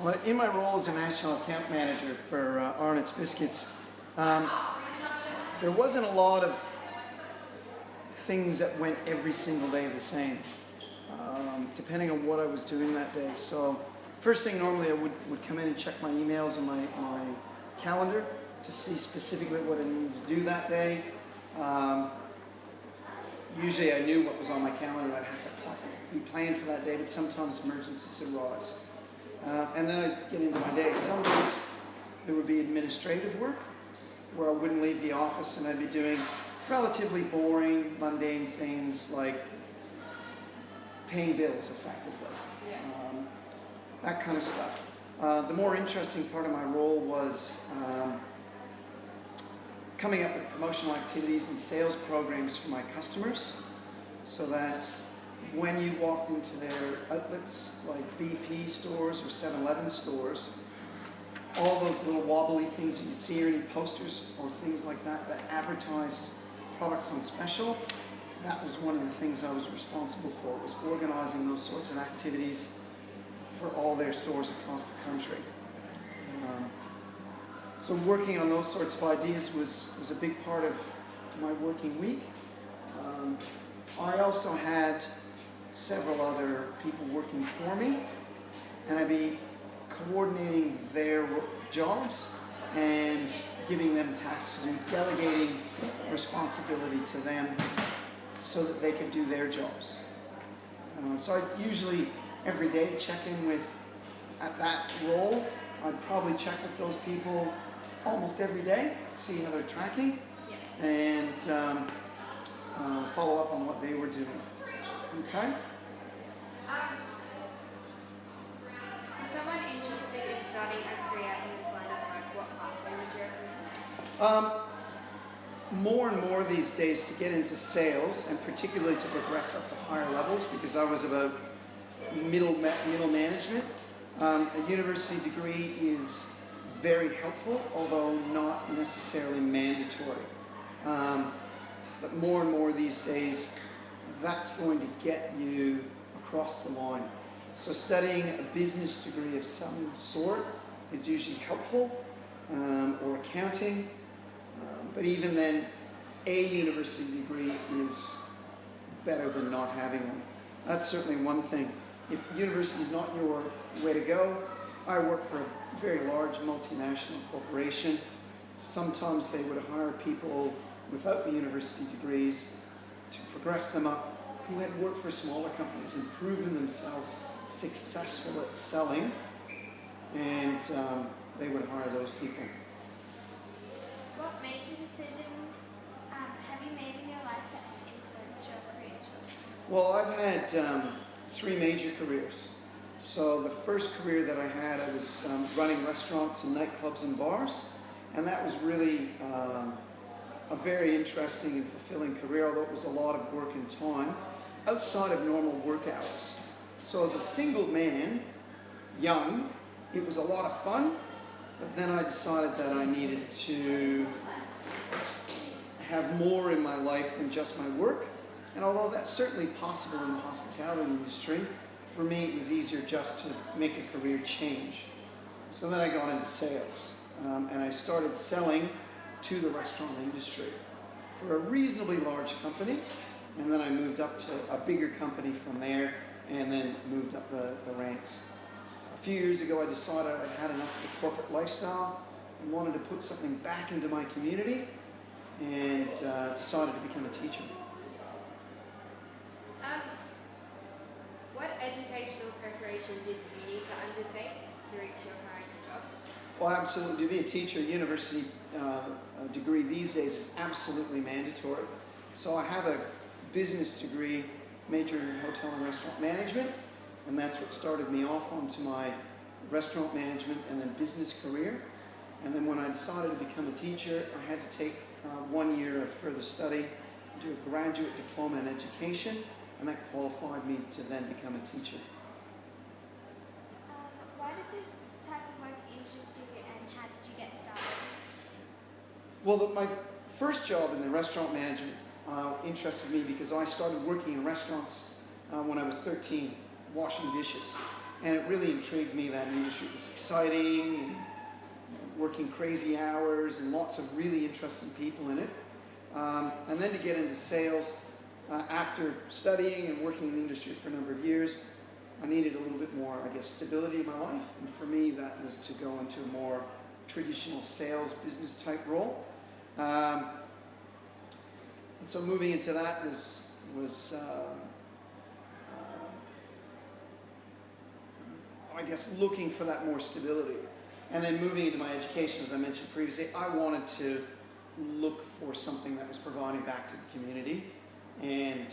Well, in my role as a national account manager for Arnott's Biscuits, there wasn't a lot of things that went every single day the same, depending on what I was doing that day. So first thing, normally I would come in and check my emails and my calendar to see specifically what I needed to do that day. Usually I knew what was on my calendar and I'd have to be planned for that day, but sometimes emergencies arise. And then I'd get into my day. Some days there would be administrative work where I wouldn't leave the office and I'd be doing relatively boring, mundane things like paying bills effectively. That kind of stuff. The more interesting part of my role was coming up with promotional activities and sales programs for my customers, so that when you walked into their outlets like BP stores or 7-Eleven stores, all those little wobbly things that you see, or any posters or things like that that advertised products on special, that was one of the things I was responsible for, was organizing those sorts of activities for all their stores across the country. So working on those sorts of ideas was a big part of my working week. I also had several other people working for me, and I'd be coordinating their jobs and giving them tasks to do, delegating responsibility to them so that they could do their jobs. So I usually every day check in with, at that role, I'd probably check with those people almost every day, see how they're tracking, and follow up on what they were doing. Okay? For someone interested in starting a career in this line of work, what pathway would you recommend? More and more these days to get into sales, and particularly to progress up to higher levels, because I was about middle management. A university degree is very helpful, although not necessarily mandatory. But more and more these days, that's going to get you across the line. So studying a business degree of some sort is usually helpful, or accounting. But even then, a university degree is better than not having one. That's certainly one thing. If university is not your way to go, I work for a very large multinational corporation. Sometimes they would hire people without the university degrees to progress them up, who had worked for smaller companies and proven themselves successful at selling, and they would hire those people. What major decision have you made in your life that has influenced your career choice? Well, I've had 3 major careers. So the first career that I had, I was running restaurants and nightclubs and bars, and that was really a very interesting and fulfilling career, although it was a lot of work and time outside of normal work hours. So as a single man, young, it was a lot of fun, but then I decided that I needed to have more in my life than just my work. And although that's certainly possible in the hospitality industry, for me it was easier just to make a career change. So then I got into sales, and I started selling to the restaurant industry for a reasonably large company, and then I moved up to a bigger company from there, and then moved up the ranks. A few years ago I decided I had enough of the corporate lifestyle and wanted to put something back into my community, and decided to become a teacher. What educational preparation did you need to undertake to reach your current job? Well, absolutely. To be a teacher, university degree these days is absolutely mandatory. So I have a business degree, major in hotel and restaurant management, and that's what started me off onto my restaurant management and then business career. And then when I decided to become a teacher, I had to take 1 year of further study, do a graduate diploma in education, and that qualified me to then become a teacher. Why did this type of work interest you, and how did you get started? Well, my first job in the restaurant management interested me because I started working in restaurants when I was 13, washing dishes. And it really intrigued me that industry. It was exciting, and working crazy hours, and lots of really interesting people in it. And then to get into sales, after studying and working in the industry for a number of years, I needed a little bit more, I guess, stability in my life. And for me, that was to go into a more traditional sales business type role. And so moving into that was I guess, looking for that more stability. And then moving into my education, as I mentioned previously, I wanted to look for something that was providing back to the community, and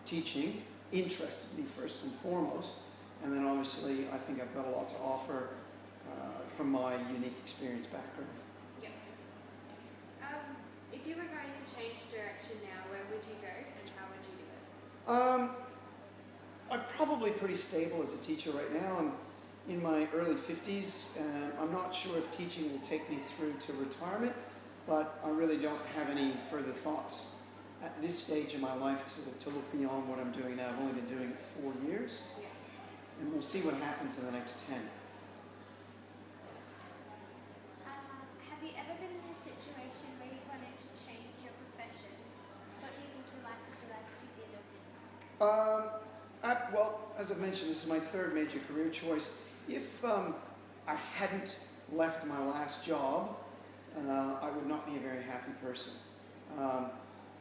teaching interested me first and foremost. And then obviously, I think I've got a lot to offer from my unique experience background. Yeah. If you were going to change direction now, where would you go and how would you do it? I'm probably pretty stable as a teacher right now. I'm in my early 50s, and I'm not sure if teaching will take me through to retirement, but I really don't have any further thoughts at this stage in my life to look beyond what I'm doing now. I've only been doing it 4 years, Yeah. and we'll see what happens in the next 10. Have you ever been in a situation where you wanted to change your profession? What do you think your life would be like if you did or didn't? Well, as I've mentioned, this is my third major career choice. If I hadn't left my last job, I would not be a very happy person. I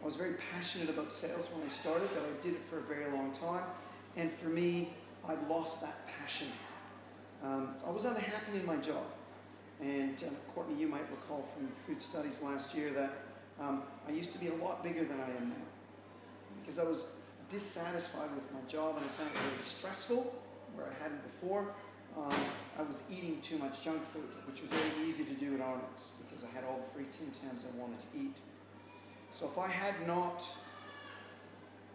was very passionate about sales when I started, but I did it for a very long time. And for me, I lost that passion. I was unhappy in my job. And Courtney, you might recall from food studies last year that I used to be a lot bigger than I am now, because I was dissatisfied with my job, and I found it very stressful where I hadn't before. I was eating too much junk food, which was very easy to do at Arnott's because I had all the free Tim Tams I wanted to eat. So if I had not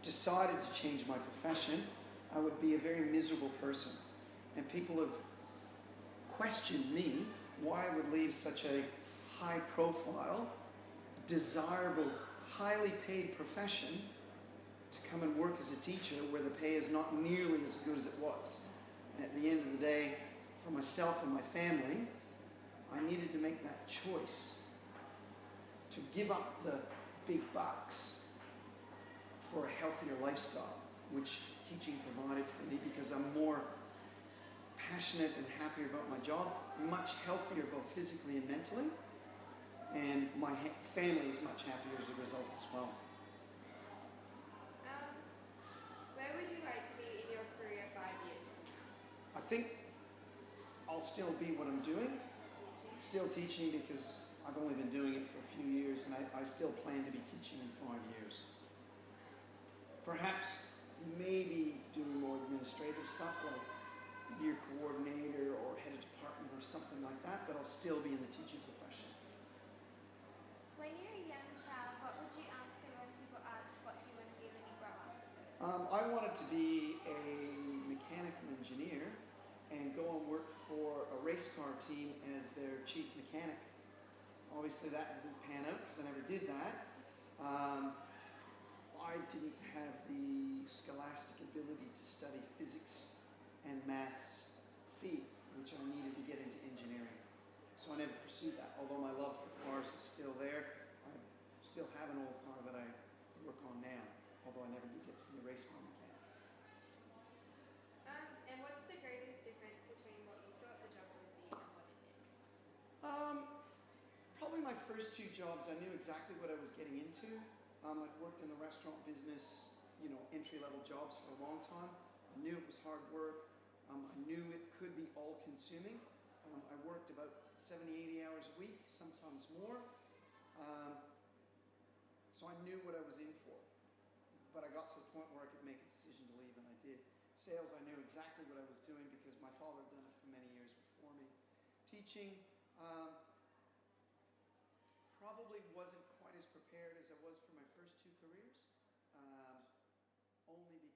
decided to change my profession, I would be a very miserable person. And people have questioned me why I would leave such a high profile, desirable, highly paid profession to come and work as a teacher where the pay is not nearly as good as it was. And at the end of the day, for myself and my family, I needed to make that choice to give up the big bucks for a healthier lifestyle, which teaching provided for me, because I'm more passionate and happier about my job, much healthier both physically and mentally, and my family is much happier as a result as well. Where would you like to be in your career 5 years from now? I think I'll still be what I'm doing, still teaching, because I've only been doing it for a few years, and I still plan to be teaching in 5 years. Perhaps maybe doing more administrative stuff like year coordinator or head of department or something like that, but I'll still be in the teaching profession. When you're a young child, what would you answer when people asked what do you want to be when you grow up? I wanted to be a mechanical engineer and go and work for a race car team as their chief mechanic. Obviously that didn't pan out because I never did that. I didn't have the scholastic ability to study physics and maths C, which I needed to get into engineering. So I never pursued that, although my love for cars is still there. I still have an old car that I work on now, although I never did get to be a race car mechanic. And what's the greatest difference between what you thought the job would be and what it is? Probably my first 2 jobs, I knew exactly what I was getting into. I'd worked in the restaurant business, entry-level jobs for a long time. I knew it was hard work. I knew it could be all-consuming. I worked about 70, 80 hours a week, sometimes more. So I knew what I was in for. But I got to the point where I could make a decision to leave, and I did. Sales, I knew exactly what I was doing because my father had done it for many years before me. Teaching, probably wasn't quite as prepared as I was for my first 2 careers, only because